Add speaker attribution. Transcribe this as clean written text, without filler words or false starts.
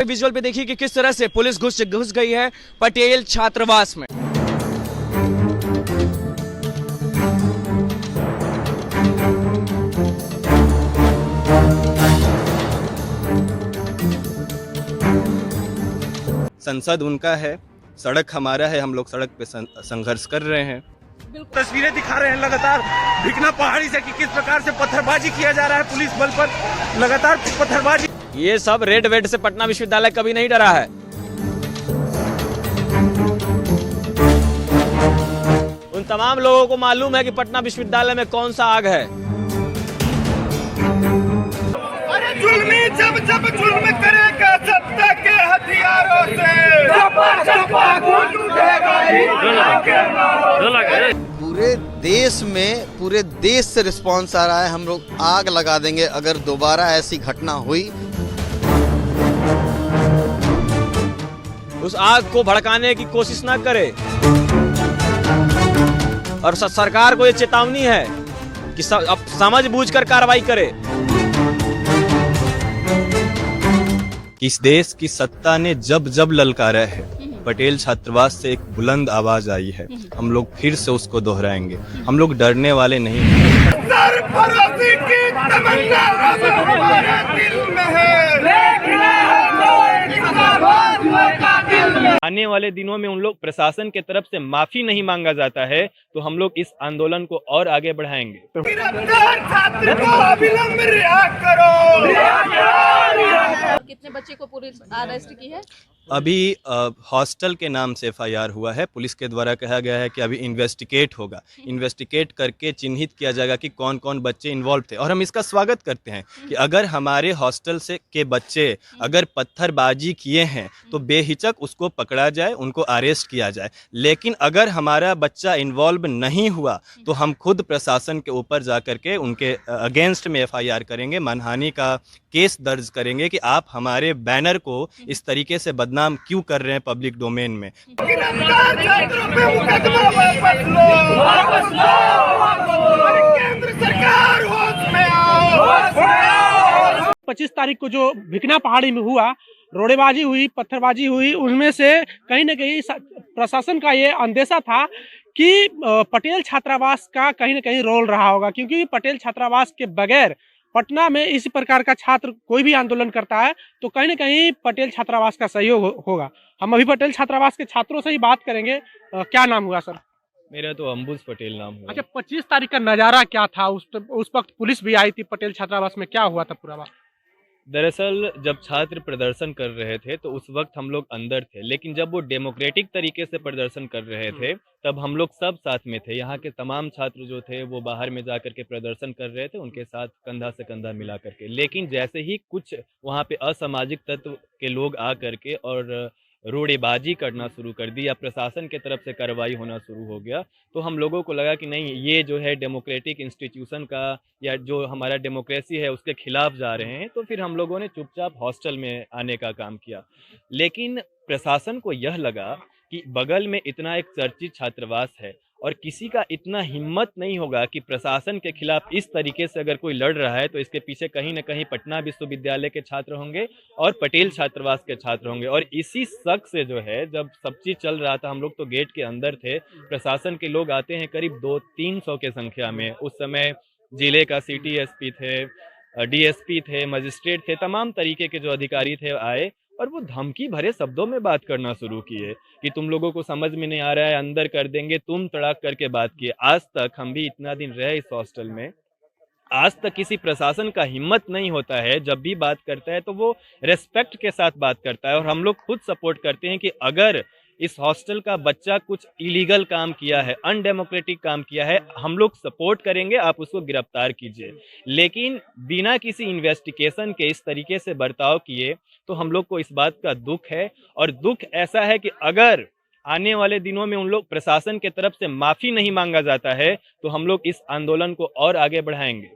Speaker 1: Visual पे देखिए कि किस तरह से पुलिस घुस गई है पटेल छात्रावास में।
Speaker 2: संसद उनका है, सड़क हमारा है, हम लोग सड़क पे संघर्ष कर रहे हैं।
Speaker 3: तस्वीरें दिखा रहे हैं लगातार भिकना पहाड़ी से कि किस प्रकार से पत्थरबाजी किया जा रहा है पुलिस बल पर, लगातार पत्थरबाजी।
Speaker 1: ये सब रेड वेड से पटना विश्वविद्यालय कभी नहीं डरा है। उन तमाम लोगों को मालूम है कि पटना विश्वविद्यालय में कौन सा आग है।
Speaker 3: अरे जुल्मी जब जब जुल्म करेगा सत्ता के हथियारों से
Speaker 4: पूरे देश से रिस्पांस आ रहा है। हम लोग आग लगा देंगे अगर दोबारा ऐसी घटना हुई।
Speaker 1: उस आग को भड़काने की कोशिश ना करे। और सरकार को ये चेतावनी है कि अब समझ बूझकर कार्रवाई करे।
Speaker 2: इस देश की सत्ता ने जब जब ललकारा है, पटेल छात्रावास से एक बुलंद आवाज आई है। हम लोग फिर से उसको दोहराएंगे। हम लोग डरने वाले नहीं हैं।
Speaker 3: सरफरोशी की तमन्ना अब हमारे दिल में है।
Speaker 5: आने वाले दिनों में उन लोग प्रशासन के तरफ से माफी नहीं मांगा जाता है तो हम लोग इस आंदोलन को और आगे बढ़ाएंगे।
Speaker 3: गिरफ्तार छात्र को अविलंब रिहा करो।
Speaker 6: कितने बच्चे को पुलिस अरेस्ट की है?
Speaker 2: अभी हॉस्टल के नाम से एफआईआर हुआ है। पुलिस के द्वारा कहा गया है कि अभी इन्वेस्टिगेट होगा। इन्वेस्टिगेट करके चिन्हित किया जाएगा कि कौन कौन बच्चे इन्वॉल्व थे। और हम इसका स्वागत करते हैं कि अगर हमारे हॉस्टल से के बच्चे अगर पत्थरबाजी किए हैं तो बेहिचक उसको पकड़ा जाए, उनको अरेस्ट किया जाए। लेकिन अगर हमारा बच्चा इन्वॉल्व नहीं हुआ तो हम खुद प्रशासन के ऊपर जा करके उनके अगेंस्ट में एफआईआर करेंगे, मानहानि का केस दर्ज करेंगे कि आप हमारे बैनर को इस तरीके से बदनाम क्यों कर रहे हैं पब्लिक डोमेन में।
Speaker 3: गिरफ्तार छात्रों पे मुकदमा वापस लो, वापस लो। केंद्र सरकार होश में आओ।
Speaker 7: 25 तारीख को जो भिकना पहाड़ी में हुआ, रोड़ेबाजी हुई, पत्थरबाजी हुई, उनमें से कहीं न कहीं प्रशासन का ये अंदेशा था कि पटेल छात्रावास का कहीं न कहीं रोल रहा होगा, क्योंकि पटेल छात्रावास के बगैर पटना में इसी प्रकार का छात्र कोई भी आंदोलन करता है तो कहीं न कहीं पटेल छात्रावास का सहयोग होगा। हम अभी पटेल छात्रावास के छात्रों से ही बात करेंगे। क्या नाम हुआ सर?
Speaker 5: मेरा तो अंबुज पटेल नाम हुआ।
Speaker 7: अच्छा, 25 तारीख का नज़ारा क्या था? उस वक्त पुलिस भी आई थी पटेल छात्रावास में, क्या हुआ था पूरा बात?
Speaker 5: दरअसल जब छात्र प्रदर्शन कर रहे थे तो उस वक्त हम लोग अंदर थे, लेकिन जब वो डेमोक्रेटिक तरीके से प्रदर्शन कर रहे थे तब हम लोग सब साथ में थे। यहाँ के तमाम छात्र जो थे वो बाहर में जा करके प्रदर्शन कर रहे थे, उनके साथ कंधा से कंधा मिला करके। लेकिन जैसे ही कुछ वहाँ पे असामाजिक तत्व के लोग आ करके और रोड़ेबाजी करना शुरू कर दी या प्रशासन के तरफ से कार्रवाई होना शुरू हो गया तो हम लोगों को लगा कि नहीं, ये जो है डेमोक्रेटिक इंस्टीट्यूशन का या जो हमारा डेमोक्रेसी है उसके खिलाफ जा रहे हैं। तो फिर हम लोगों ने चुपचाप हॉस्टल में आने का काम किया। लेकिन प्रशासन को यह लगा कि बगल में इतना एक चर्चित छात्रावास है और किसी का इतना हिम्मत नहीं होगा कि प्रशासन के खिलाफ इस तरीके से अगर कोई लड़ रहा है तो इसके पीछे कहीं ना कहीं पटना विश्वविद्यालय के छात्र होंगे और पटेल छात्रावास के छात्र होंगे। और इसी शक से जो है, जब सब चीज़ चल रहा था, हम लोग तो गेट के अंदर थे, प्रशासन के लोग आते हैं करीब 200-300 के संख्या में। उस समय जिले का सिटी एसपी थे, डीएसपी थे, मजिस्ट्रेट थे, तमाम तरीके के जो अधिकारी थे आए और वो धमकी भरे शब्दों में बात करना शुरू किए कि तुम लोगों को समझ में नहीं आ रहा है, अंदर कर देंगे, तुम तड़ाक करके बात किए। आज तक हम भी इतना दिन रहे इस हॉस्टल में, आज तक किसी प्रशासन का हिम्मत नहीं होता है, जब भी बात करता है तो वो रेस्पेक्ट के साथ बात करता है। और हम लोग खुद सपोर्ट करते हैं कि अगर इस हॉस्टल का बच्चा कुछ इलीगल काम किया है, अनडेमोक्रेटिक काम किया है, हम लोग सपोर्ट करेंगे, आप उसको गिरफ्तार कीजिए। लेकिन बिना किसी इन्वेस्टिगेशन के इस तरीके से बर्ताव किए तो हम लोग को इस बात का दुख है। और दुख ऐसा है कि अगर आने वाले दिनों में उन लोग प्रशासन के तरफ से माफी नहीं मांगा जाता है तो हम लोग इस आंदोलन को और आगे बढ़ाएंगे।